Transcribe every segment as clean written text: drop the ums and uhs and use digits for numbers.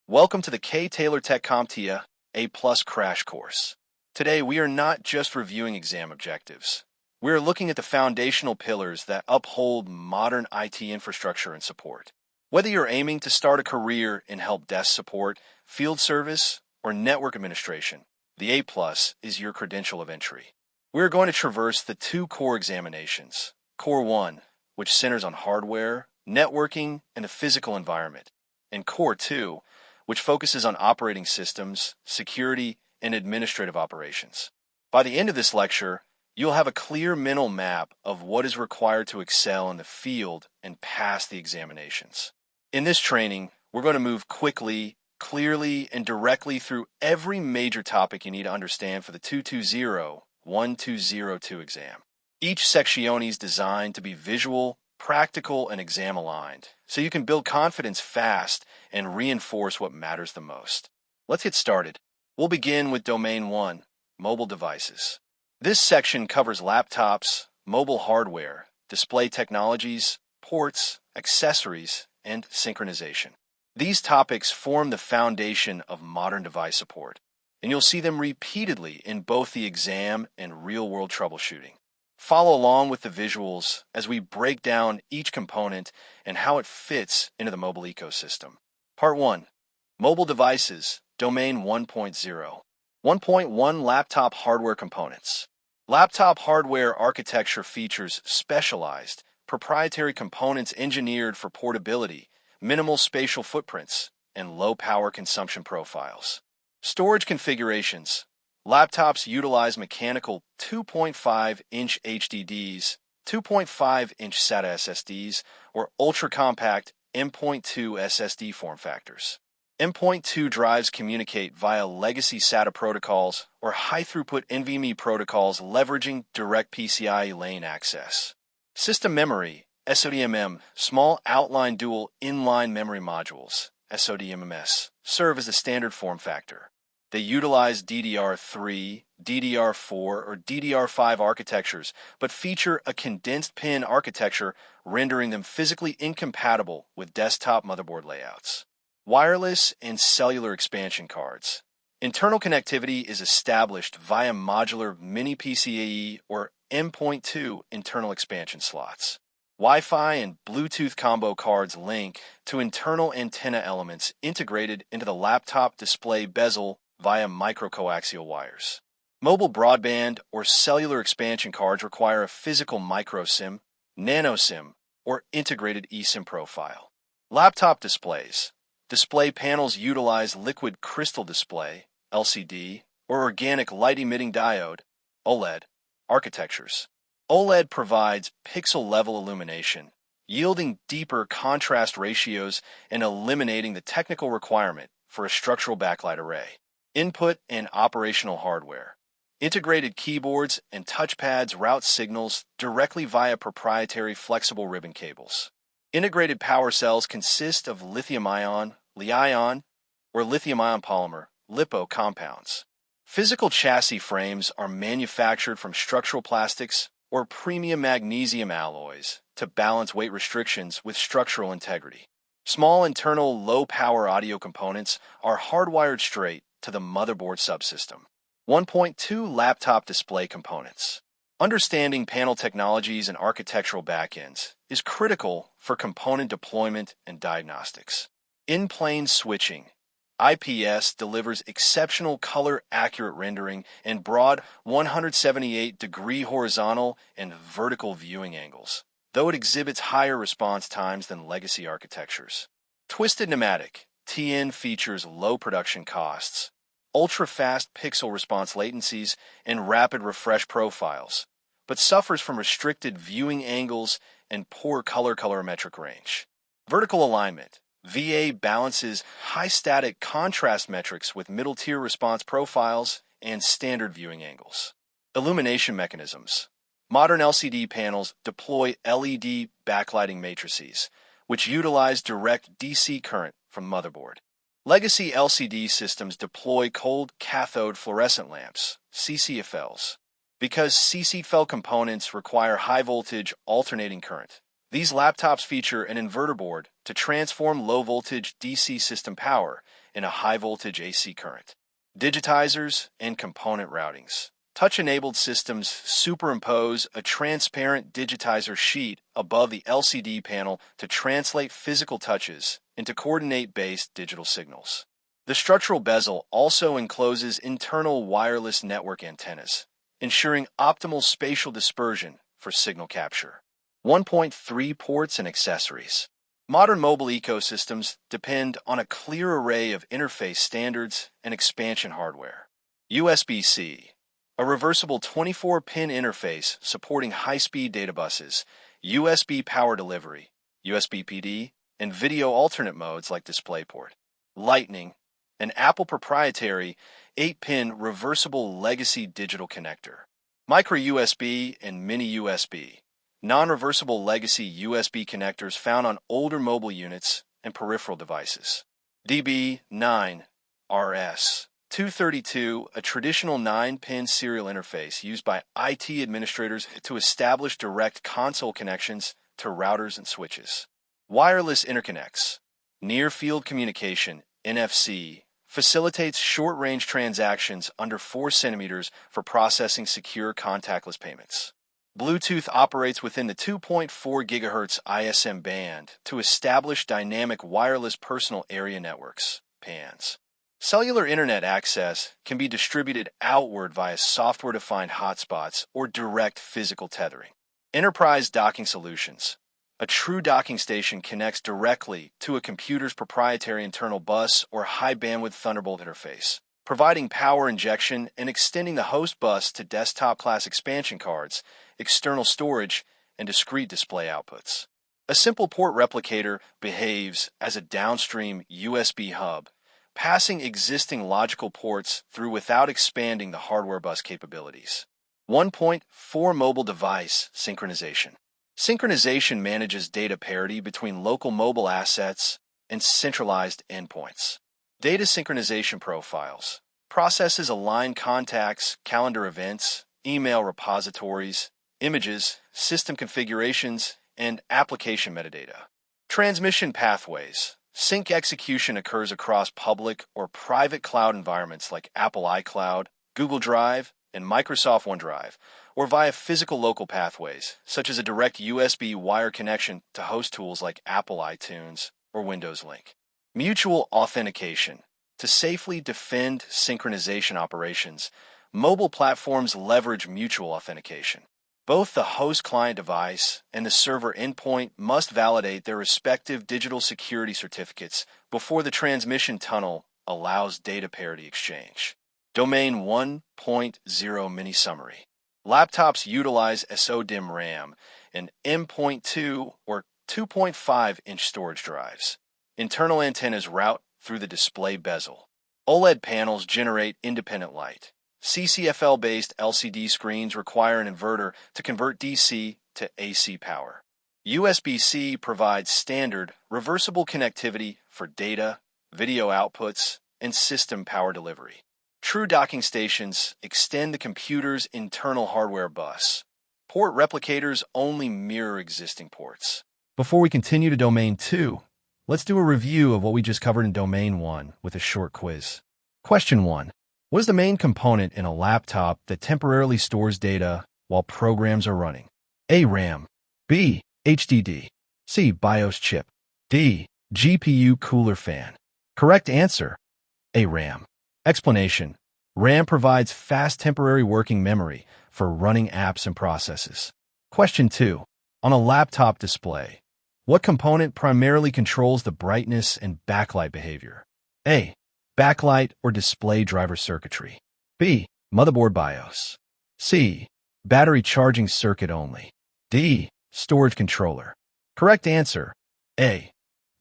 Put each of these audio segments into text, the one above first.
Welcome to the Taylor Tech CompTIA A+ crash course. Today we are not just reviewing exam objectives. We are looking at the foundational pillars that uphold modern IT infrastructure and support. Whether you're aiming to start a career in help desk support, field service, or network administration, the A+ is your credential of entry. We are going to traverse the two core examinations, Core 1, which centers on hardware, networking, and the physical environment, and Core 2, which focuses on operating systems, security, and administrative operations. By the end of this lecture, you'll have a clear mental map of what is required to excel in the field and pass the examinations. In this training, we're going to move quickly, clearly, and directly through every major topic you need to understand for the 220-1202 exam. Each section is designed to be visual, practical, and exam aligned, so you can build confidence fast and reinforce what matters the most. Let's get started. We'll begin with Domain 1, Mobile Devices. This section covers laptops, mobile hardware, display technologies, ports, accessories, and synchronization. These topics form the foundation of modern device support, and you'll see them repeatedly in both the exam and real-world troubleshooting. Follow along with the visuals as we break down each component and how it fits into the mobile ecosystem. Part 1. Mobile Devices, Domain 1.0. 1.1 Laptop Hardware Components. Laptop hardware architecture features specialized, proprietary components engineered for portability, minimal spatial footprints, and low power consumption profiles. Storage configurations. Laptops utilize mechanical 2.5-inch HDDs, 2.5-inch SATA SSDs, or ultra-compact M.2 SSD form factors. M.2 drives communicate via legacy SATA protocols or high-throughput NVMe protocols leveraging direct PCIe lane access. System memory, SODMM, small outline dual inline memory modules, SODMMS, serve as the standard form factor. They utilize DDR3, DDR4, or DDR5 architectures, but feature a condensed pin architecture, rendering them physically incompatible with desktop motherboard layouts. Wireless and cellular expansion cards. Internal connectivity is established via modular mini PCIe or M.2 internal expansion slots. Wi-Fi and Bluetooth combo cards link to internal antenna elements integrated into the laptop display bezel via microcoaxial wires. Mobile broadband or cellular expansion cards require a physical microSIM, nanoSIM, or integrated eSIM profile. Laptop displays. Display panels utilize liquid crystal display, LCD, or organic light-emitting diode, OLED, architectures. OLED provides pixel-level illumination, yielding deeper contrast ratios and eliminating the technical requirement for a structural backlight array. Input and operational hardware. Integrated keyboards and touchpads route signals directly via proprietary flexible ribbon cables. Integrated power cells consist of lithium-ion, Li-ion, or lithium-ion polymer, LiPo compounds. Physical chassis frames are manufactured from structural plastics or premium magnesium alloys to balance weight restrictions with structural integrity. Small internal low-power audio components are hardwired straight to the motherboard subsystem. 1.2 Laptop display components. Understanding panel technologies and architectural backends is critical for component deployment and diagnostics. In-plane switching. IPS delivers exceptional color-accurate rendering and broad 178-degree horizontal and vertical viewing angles, though it exhibits higher response times than legacy architectures. Twisted pneumatic. TN features low production costs, ultra-fast pixel response latencies, and rapid refresh profiles, but suffers from restricted viewing angles and poor color colorimetric range. Vertical alignment. VA balances high static contrast metrics with middle-tier response profiles and standard viewing angles. Illumination mechanisms. Modern LCD panels deploy LED backlighting matrices, which utilize direct DC current from motherboard. Legacy LCD systems deploy cold cathode fluorescent lamps, CCFLs. Because CCFL components require high-voltage alternating current, These laptops feature an inverter board to transform low-voltage DC system power into high-voltage AC current. Digitizers and component routings. Touch-enabled systems superimpose a transparent digitizer sheet above the LCD panel to translate physical touches into coordinate-based digital signals. The structural bezel also encloses internal wireless network antennas, ensuring optimal spatial dispersion for signal capture. 1.3 ports and accessories. Modern mobile ecosystems depend on a clear array of interface standards and expansion hardware. USB-C, a reversible 24-pin interface supporting high-speed data buses, USB power delivery, USB PD, and video alternate modes like DisplayPort. Lightning, an Apple proprietary 8-pin reversible legacy digital connector. Micro USB and mini USB, non-reversible legacy USB connectors found on older mobile units and peripheral devices. DB9RS232, a traditional 9-pin serial interface used by IT administrators to establish direct console connections to routers and switches. Wireless interconnects. Near-field communication, NFC, facilitates short-range transactions under 4 centimeters for processing secure contactless payments. Bluetooth operates within the 2.4 GHz ISM band to establish dynamic wireless personal area networks, PANs. Cellular internet access can be distributed outward via software-defined hotspots or direct physical tethering. Enterprise docking solutions. A true docking station connects directly to a computer's proprietary internal bus or high-bandwidth Thunderbolt interface, providing power injection and extending the host bus to desktop-class expansion cards, external storage, and discrete display outputs. A simple port replicator behaves as a downstream USB hub, passing existing logical ports through without expanding the hardware bus capabilities. 1.4 Mobile device synchronization. Synchronization manages data parity between local mobile assets and centralized endpoints. Data synchronization profiles processes align contacts, calendar events, email repositories, images, system configurations, and application metadata. Transmission pathways. Sync execution occurs across public or private cloud environments like Apple iCloud, Google Drive, and Microsoft OneDrive, or via physical local pathways, such as a direct USB wire connection to host tools like Apple iTunes or Windows Link. Mutual authentication. To safely defend synchronization operations, mobile platforms leverage mutual authentication. Both the host client device and the server endpoint must validate their respective digital security certificates before the transmission tunnel allows data parity exchange. Domain 1.0 mini summary. Laptops utilize SODIMM RAM and M.2 or 2.5-inch storage drives. Internal antennas route through the display bezel. OLED panels generate independent light. CCFL-based LCD screens require an inverter to convert DC to AC power. USB-C provides standard, reversible connectivity for data, video outputs, and system power delivery. True docking stations extend the computer's internal hardware bus. Port replicators only mirror existing ports. Before we continue to Domain 2, let's do a review of what we just covered in Domain 1 with a short quiz. Question 1. What is the main component in a laptop that temporarily stores data while programs are running? A. RAM. B. HDD. C. BIOS chip. D. GPU cooler fan. Correct answer. A. RAM. Explanation. RAM provides fast temporary working memory for running apps and processes. Question 2. On a laptop display, what component primarily controls the brightness and backlight behavior? A. Backlight or display driver circuitry. B. Motherboard BIOS. C. Battery charging circuit only. D. Storage controller. Correct answer. A.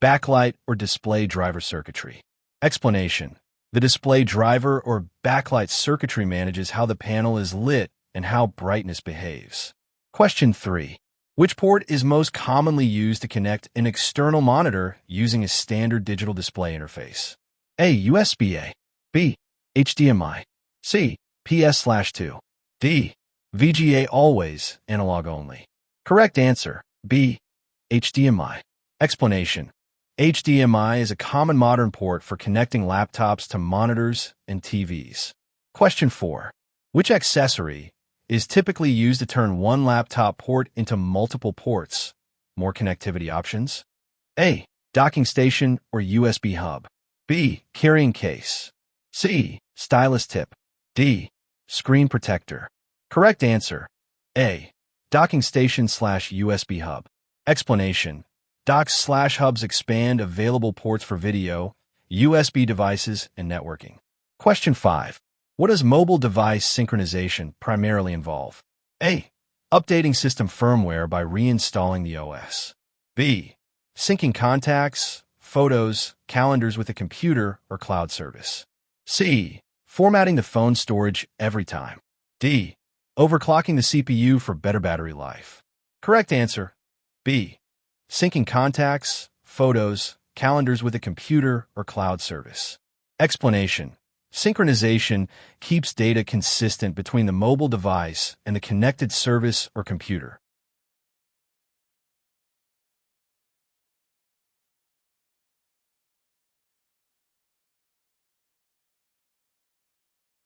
Backlight or display driver circuitry. Explanation. The display driver or backlight circuitry manages how the panel is lit and how brightness behaves. Question 3. Which port is most commonly used to connect an external monitor using a standard digital display interface? A. USB-A. B. HDMI. C. PS/2. D. VGA always, analog only. Correct answer. B. HDMI. Explanation. HDMI is a common modern port for connecting laptops to monitors and TVs. Question 4. Which accessory is typically used to turn one laptop port into multiple ports? More connectivity options. A. Docking station or USB hub. B. Carrying case. C. Stylus tip. D. Screen protector. Correct answer. A. Docking station/USB hub. Explanation. Docks/hubs expand available ports for video, USB devices, and networking. Question 5. What does mobile device synchronization primarily involve? A. Updating system firmware by reinstalling the OS. B. Syncing contacts, photos, calendars with a computer or cloud service. C. Formatting the phone storage every time. D. Overclocking the CPU for better battery life. Correct answer. B. Syncing contacts, photos, calendars with a computer or cloud service. Explanation. Synchronization keeps data consistent between the mobile device and the connected service or computer.